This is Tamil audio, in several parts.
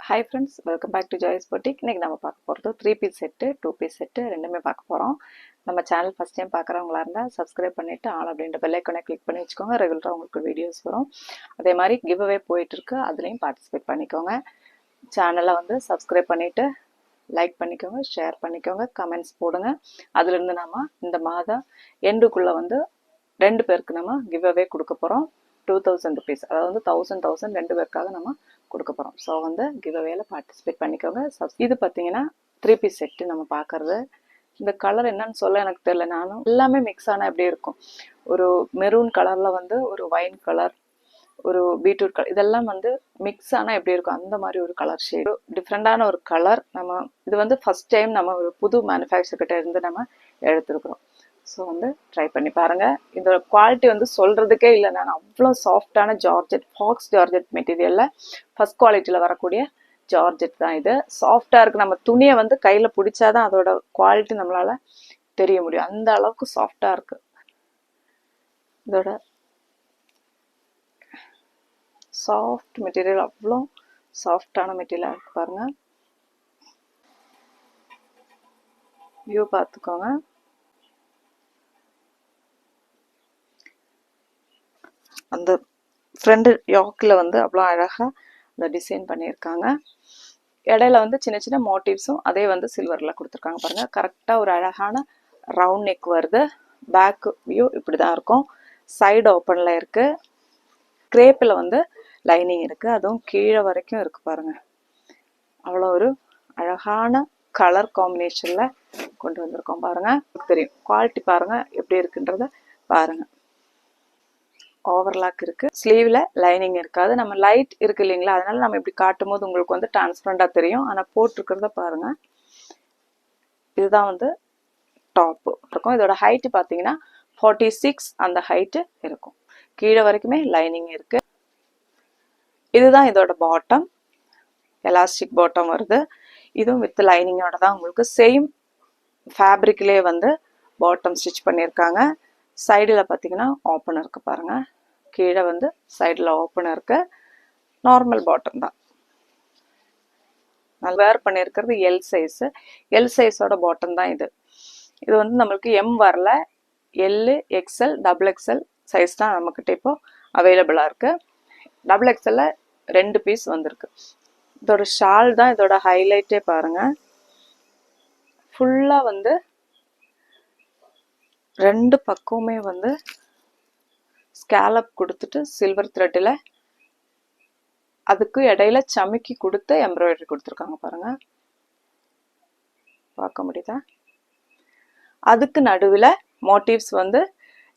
Hi friends, welcome back to Joy's Boutique. இன்னைக்கு நம்ம பார்க்க போகிறது 3-piece செட்டு 2-piece செட்டு ரெண்டுமே பார்க்க போகிறோம். நம்ம சேனல் ஃபஸ்ட் டைம் பார்க்குறவங்களா இருந்தால் சப்ஸ்கிரைப் பண்ணிவிட்டு ஆல் அப்படின்ற பெல் ஐக்கானை கிளிக் பண்ணி வச்சுக்கோங்க. ரெகுலராக உங்களுக்கு வீடியோஸ் வரும். அதே மாதிரி கிவ் அவே போயிட்டுருக்கு, அதுலேயும் பார்ட்டிசிபேட் பண்ணிக்கோங்க. சேனலை வந்து சப்ஸ்கிரைப் பண்ணிவிட்டு லைக் பண்ணிக்கோங்க, ஷேர் பண்ணிக்கோங்க, கமெண்ட்ஸ் போடுங்க. அதுலேருந்து நம்ம இந்த மாதம் எண்டுக்குள்ளே வந்து 2 பேருக்கு நம்ம கிவ் அவே கொடுக்க போகிறோம். 2000 rupees, அதாவது வந்து 1000 2 பேருக்காக நம்ம கொடுக்க போகிறோம். ஸோ வந்து கிவ் அவேல பார்ட்டிசிபேட் பண்ணிக்கோங்க. இது பார்த்தீங்கன்னா 3-piece செட்டு நம்ம பார்க்குறது. இந்த கலர் என்னன்னு சொல்ல எனக்கு தெரியல, நானும் எல்லாமே மிக்ஸ் ஆனால் எப்படி இருக்கும், ஒரு மெரூன் கலரில் வந்து ஒரு வைன் கலர், ஒரு பீட்ரூட் கலர், இதெல்லாம் வந்து மிக்ஸ் ஆனால் எப்படி இருக்கும் அந்த மாதிரி ஒரு கலர் ஷேடு, டிஃப்ரெண்டான ஒரு கலர். நம்ம இது வந்து ஃபஸ்ட் டைம் நம்ம ஒரு புது மேனுஃபேக்சர்கிட்ட இருந்து நம்ம எடுத்துருக்குறோம். ஸோ வந்து ட்ரை பண்ணி பாருங்கள். இதோட குவாலிட்டி வந்து சொல்கிறதுக்கே இல்லை, நான் அவ்வளோ சாஃப்டான ஜார்ஜெட், ஃபாக்ஸ் ஜார்ஜெட் மெட்டீரியலில் ஃபஸ்ட் குவாலிட்டியில் வரக்கூடிய ஜார்ஜெட் தான் இது. சாஃப்டாக இருக்குது. நம்ம துணியை வந்து கையில் பிடிச்சாதான் அதோட குவாலிட்டி நம்மளால் தெரிய முடியும், அந்த அளவுக்கு சாஃப்டாக இருக்குது. இதோட சாஃப்ட் மெட்டீரியல், அவ்வளோ சாஃப்டான மெட்டீரியலாக இருக்குது பாருங்கள். வியூ பார்த்துக்கோங்க. அந்த ஃப்ரண்ட் யாக்கில் வந்து அவ்வளோ அழகாக அந்த டிசைன் பண்ணியிருக்காங்க. இடையில வந்து சின்ன சின்ன மோட்டிவ்ஸும் அதே வந்து சில்வரில் கொடுத்துருக்காங்க பாருங்கள். கரெக்டாக ஒரு அழகான ரவுண்ட் நெக் வருது. பேக் வியூ இப்படி தான் இருக்கும். சைடு ஓப்பனில் இருக்குது. கிரேப்பில் வந்து லைனிங் இருக்குது, அதுவும் கீழே வரைக்கும் இருக்குது பாருங்கள். அவ்வளோ ஒரு அழகான கலர் காம்பினேஷனில் கொண்டு வந்திருக்கோம் பாருங்கள். தெரியும் குவாலிட்டி பாருங்கள் எப்படி இருக்குன்றத பாருங்கள். ஓவர்லாக் இருக்குது. ஸ்லீவில் லைனிங் இருக்காது. நம்ம லைட் இருக்குது இல்லைங்களா, அதனால நம்ம இப்படி காட்டும் போது உங்களுக்கு வந்து டிரான்ஸ்பரண்டாக தெரியும். ஆனால் போட்டிருக்கிறத பாருங்கள். இதுதான் வந்து டாப்பு இருக்கும். இதோட ஹைட்டு பார்த்தீங்கன்னா 46 அந்த ஹைட்டு இருக்கும். கீழே வரைக்குமே லைனிங் இருக்குது. இதுதான் இதோட பாட்டம், எலாஸ்டிக் பாட்டம் வருது. இதுவும் வித் லைனிங்கோட தான் உங்களுக்கு சேம் ஃபேப்ரிக்லேயே வந்து பாட்டம் ஸ்டிச் பண்ணியிருக்காங்க. சைடில் பார்த்தீங்கன்னா ஓப்பன் இருக்குது பாருங்கள். கீழே வந்து சைடில் ஓப்பன் இருக்கு. நார்மல் பாட்டம் தான். நான் வேர் பண்ணியிருக்கிறது எல் சைஸு. எல் சைஸோட பாட்டம் தான் இது. இது வந்து நம்மளுக்கு எம் வரல, எல், எக்ஸ்எல், XXL சைஸ் தான் நம்மக்கிட்ட இப்போ அவைலபிளாக இருக்குது. XXL 2 பீஸ் வந்திருக்கு. இதோட ஷால் தான் இதோட ஹைலைட்டே பாருங்கள். ஃபுல்லாக வந்து 2 பக்கமுமே வந்து ஸ்கேலப் கொடுத்துட்டு சில்வர் த்ரெட்டில் அதுக்கு இடையில சமிக்கி கொடுத்து எம்ப்ராய்டரி கொடுத்துருக்காங்க பாருங்க. பார்க்க முடியுதா? அதுக்கு நடுவில் மோட்டிவ்ஸ் வந்து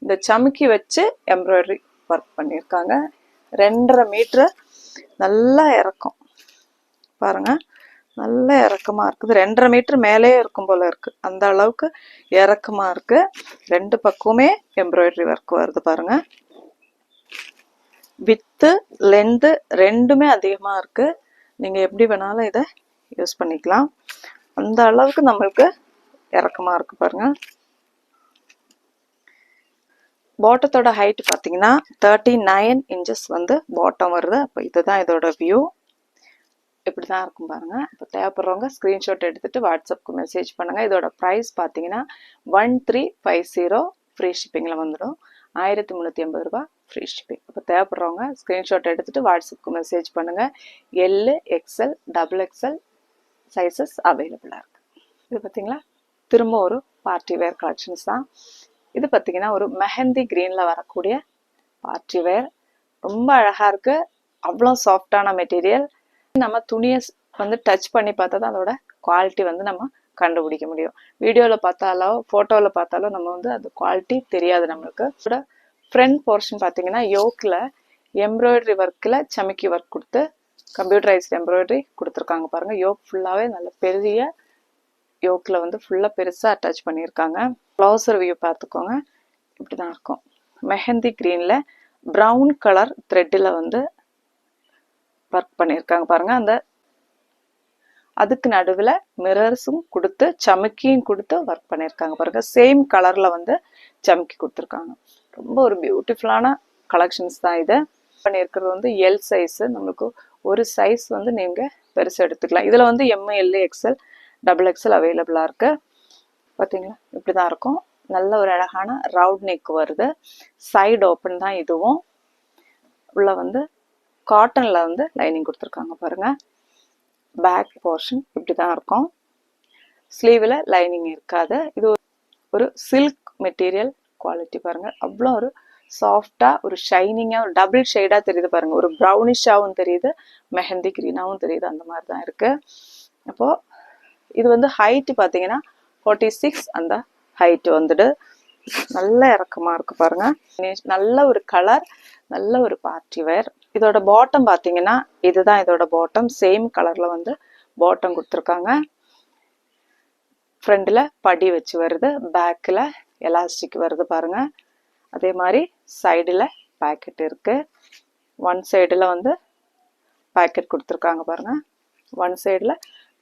இந்த சமிக்கி வச்சு எம்ப்ராய்டரி ஒர்க் பண்ணியிருக்காங்க. 2.5 மீட்டரு நல்லா இறக்கம் பாருங்க. நல்ல இறக்கமாக இருக்குது. 2.5 மீட்டர் மேலே இருக்கும் போல இருக்குது, அந்த அளவுக்கு இறக்கமாக இருக்குது. 2 பக்கமே எம்ப்ராய்டரி ஒர்க் வருது பாருங்க. வித்து லென்த்து ரெண்டுமே அதிகமாக இருக்குது. நீங்கள் எப்படி வேணாலும் இதை யூஸ் பண்ணிக்கலாம், அந்த அளவுக்கு நம்மளுக்கு இறக்கமாக இருக்குது பாருங்கள். பாட்டத்தோட ஹைட் பார்த்தீங்கன்னா 39 inches வந்து பாட்டம் வருது. அப்போ இதுதான் இதோட வியூ. இப்படி தான் இருக்கும் பாருங்கள். இப்போ தேவைப்படுறவங்க ஸ்க்ரீன்ஷாட் எடுத்துகிட்டு வாட்ஸ்அப்புக்கு மெசேஜ் பண்ணுங்கள். இதோட ப்ரைஸ் பார்த்தீங்கன்னா 1350 ஃப்ரீ ஷிப்பிங்கில் வந்துடும். 1380 ரூபா ஃப்ரீ ஷிப்பிங். இப்போ தேவைப்படுறவங்க ஸ்க்ரீன்ஷாட் எடுத்துகிட்டு வாட்ஸ்அப்புக்கு மெசேஜ் பண்ணுங்கள். எல், XL, XXL சைஸஸ் அவைலபிளாக இருக்குது. இது பார்த்தீங்களா, திரும்ப ஒரு பார்ட்டி வேர் கலெக்ஷன்ஸ் தான். இது பார்த்தீங்கன்னா ஒரு மெஹந்தி க்ரீனில் வரக்கூடிய பார்ட்டி வேர். ரொம்ப அழகாக இருக்குது. அவ்வளோ சாஃப்டான மெட்டீரியல். நம்ம துணியை வந்து டச் பண்ணி பார்த்தா தான் அதோட குவாலிட்டி வந்து நம்ம கண்டுபிடிக்க முடியும். வீடியோவில் பார்த்தாலோ ஃபோட்டோவில் பார்த்தாலோ நம்ம வந்து அது குவாலிட்டி தெரியாது நம்மளுக்கு. இதோட ஃப்ரண்ட் போர்ஷன் பார்த்தீங்கன்னா யோக்கில் எம்ப்ராய்டரி ஒர்க்கில் சமிக்கி ஒர்க் கொடுத்து கம்ப்யூட்டரைஸ்ட் எம்ப்ராய்டரி கொடுத்துருக்காங்க பாருங்கள். யோக் ஃபுல்லாகவே நல்ல பெரிய யோக்கில் வந்து ஃபுல்லாக பெருசாக அட்டாச் பண்ணியிருக்காங்க. ப்ளவுஸர் வியூ பார்த்துக்கோங்க. இப்படி தான் இருக்கும். மெஹந்தி க்ரீனில் ப்ரௌன் கலர் த்ரெட்டில் வந்து ஒர்க் பண்ணியிருக்காங்க பாருங்க. அந்த அதுக்கு நடுவில் மிரர்ஸும் கொடுத்து சமிக்கியும் கொடுத்து ஒர்க் பண்ணியிருக்காங்க பாருங்க. சேம் கலரில் வந்து சமிக்கி கொடுத்துருக்காங்க. ரொம்ப ஒரு பியூட்டிஃபுல்லான கலெக்ஷன்ஸ் தான் இது. பண்ணியிருக்கிறது வந்து எல் சைஸு. நம்மளுக்கு ஒரு சைஸ் வந்து நீங்கள் பெருசு எடுத்துக்கலாம். இதில் வந்து எம்எல் எக்ஸ்எல் XXL அவைலபிளாக இருக்குது. பார்த்தீங்களா இப்படி தான் இருக்கும். நல்ல ஒரு அழகான ரவுண்ட் நெக் வருது. சைடு ஓப்பன் தான் இதுவும். உள்ள வந்து காட்டனில் வந்து லைனிங் கொடுத்துருக்காங்க பாருங்கள். பேக் போர்ஷன் இப்படி தான் இருக்கும். ஸ்லீவில் லைனிங் இருக்காது. இது ஒரு சில்க் மெட்டீரியல் குவாலிட்டி பாருங்கள். அவ்வளோ ஒரு சாஃப்டாக ஒரு ஷைனிங்காக ஒரு டபுள் ஷேடாக தெரியுது பாருங்கள். ஒரு ப்ரௌனிஷாகவும் தெரியுது, மெஹந்தி க்ரீனாகவும் தெரியுது. அந்த மாதிரி தான் இருக்குது. அப்போது இது வந்து ஹைட்டு பார்த்தீங்கன்னா 46 அந்த ஹைட்டு வந்துடு. நல்ல இறக்கமாக இருக்குது பாருங்கள். நல்ல ஒரு கலர், நல்ல ஒரு பார்ட்டி வேர். இதோட பாட்டம் பார்த்தீங்கன்னா இதுதான் இதோட பாட்டம். சேம் கலரில் வந்து பாட்டம் கொடுத்துருக்காங்க. ஃப்ரண்டில் படி வச்சு வருது, பேக்கில் எலாஸ்டிக் வருது பாருங்கள். அதே மாதிரி சைடில் பேக்கெட் இருக்குது. ஒன் சைடில் வந்து பேக்கெட் கொடுத்துருக்காங்க பாருங்கள். ஒன் சைடில்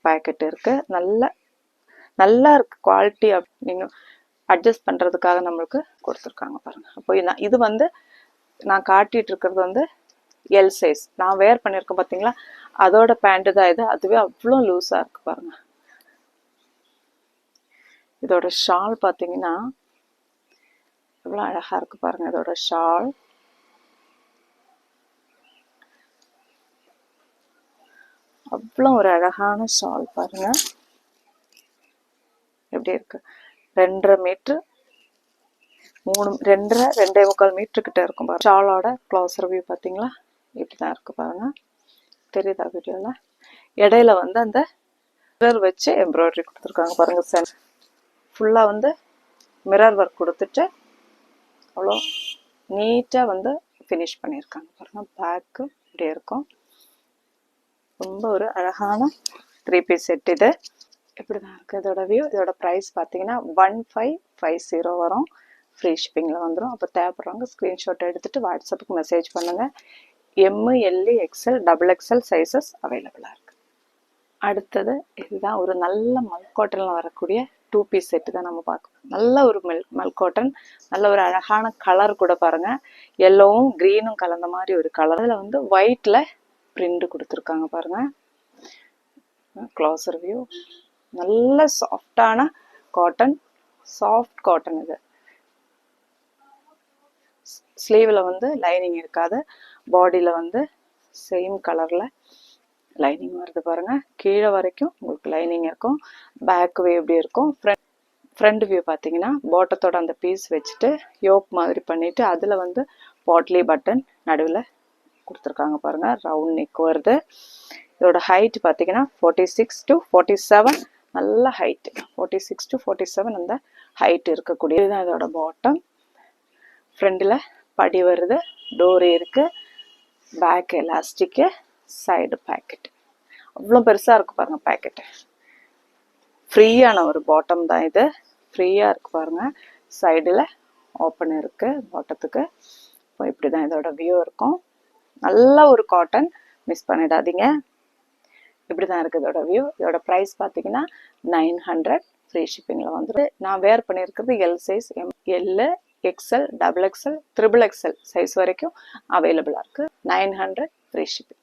பேக்கெட் இருக்குது. நல்லா இருக்குது குவாலிட்டி. நீங்கள் அட்ஜஸ்ட் பண்ணுறதுக்காக நம்மளுக்கு கொடுத்துருக்காங்க பாருங்கள். அப்போ இது வந்து நான் காட்டிகிட்டு இருக்கிறது வந்து எல் சைஸ். நான் வேர் பண்ணியிருக்கேன் பார்த்தீங்களா, அதோட பேண்ட்டு தான் இது. அதுவே அவ்வளோ லூஸாக இருக்குது பாருங்கள். இதோட ஷால் பார்த்தீங்கன்னா எவ்வளோ அழகாக இருக்குது பாருங்கள். இதோட ஷால் அவ்வளோ ஒரு அழகான ஷால் பாருங்கள். எப்படி இருக்கு? 2.5 மீட்டர் 2.25 மீட்டர் கிட்ட இருக்கும் பாருங்க. ஷாலோட க்ளோஸ் ரிவ்யூ பார்த்தீங்களா இப்படி தான் இருக்கு பாருங்க. தெரியுதா வீடியோவில்? இடையில வந்து அந்த மிரர் வச்சு எம்ப்ராய்டரி கொடுத்துருக்காங்க பாருங்க. ஃபுல்லாக வந்து மிரர் ஒர்க் கொடுத்துட்டு அவ்வளோ நீட்டாக வந்து ஃபினிஷ் பண்ணியிருக்காங்க பாருங்க. பேக்கு இப்படி இருக்கும். ரொம்ப ஒரு அழகான 3 பீஸ் செட் இது. இப்படி தான் இருக்குது இதோட வியூ. இதோட ப்ரைஸ் பார்த்தீங்கன்னா 1550 வரும். ஃப்ரீ ஷிப்பிங்கில் வந்துடும். அப்போ தேவைப்படுறவங்க ஸ்க்ரீன்ஷாட் எடுத்துகிட்டு வாட்ஸ்அப்புக்கு மெசேஜ் பண்ணுங்கள். எம்எல் எக்ஸ்எல் XXL சைஸஸ் அவைலபிளாக இருக்குது. அடுத்தது இதுதான் ஒரு நல்ல மல்காட்டனில் வரக்கூடிய 2 பீஸ் செட்டு தான் நம்ம பார்க்கணும். நல்ல ஒரு மல்காட்டன், நல்ல ஒரு அழகான கலர் கூட பாருங்கள். எல்லோவும் க்ரீனும் கலந்த மாதிரி ஒரு கலர். அதில் வந்து ஒயிட்டில் பிரிண்ட் கொடுத்துருக்காங்க பாருங்கள். Closer view. நல்ல சாஃப்டான காட்டன், சாஃப்ட் காட்டன் இது. ஸ்லீவில் வந்து லைனிங் இருக்காது. பாடியில் வந்து சேம் கலரில் லைனிங் வருது பாருங்கள். கீழே வரைக்கும் உங்களுக்கு லைனிங் இருக்கும். பேக் வியூ எப்படி இருக்கும்? ஃப்ரண்ட் வியூ பார்த்தீங்கன்னா பாட்டத்தோட அந்த பீஸ் வச்சுட்டு யோக் மாதிரி பண்ணிவிட்டு அதில் வந்து பாட்லி பட்டன் நடுவில் கொடுத்துருக்காங்க பாருங்கள். ரவுண்ட் நெக் வருது. இதோட ஹைட் பார்த்தீங்கன்னா 46 to 47. நல்ல ஹைட்டு 46 to 47 அந்த ஹைட் இருக்கக்கூடிய இதுதான் இதோட பாட்டம். ஃப்ரண்டில் படி வருது, டோரி இருக்குது, பேக் எலாஸ்டிக்கு, சைடு பேக்கெட். அவ்வளோ பெருசாக இருக்குது பாருங்கள் பேக்கெட்டு. ஃப்ரீயான ஒரு பாட்டம் தான் இது. ஃப்ரீயாக இருக்குது பாருங்கள். சைடில் ஓப்பன் இருக்குது பாட்டத்துக்கு. இப்போ இப்படி தான் இதோட வியூ இருக்கும். நல்ல ஒரு காட்டன், மிஸ் பண்ணிடாதீங்க. இப்படி தான் இருக்குது இதோட வியூ. இதோட ப்ரைஸ் பார்த்தீங்கன்னா 900 ஃப்ரீ ஷிப்பிங்கில் வந்துட்டு. நான் வேர் பண்ணியிருக்கிறது L size. L XXL XXL XXL size வரைக்கும் அவைலபிளாக இருக்குது. 900 ஃப்ரீ ஷிப்பிங்.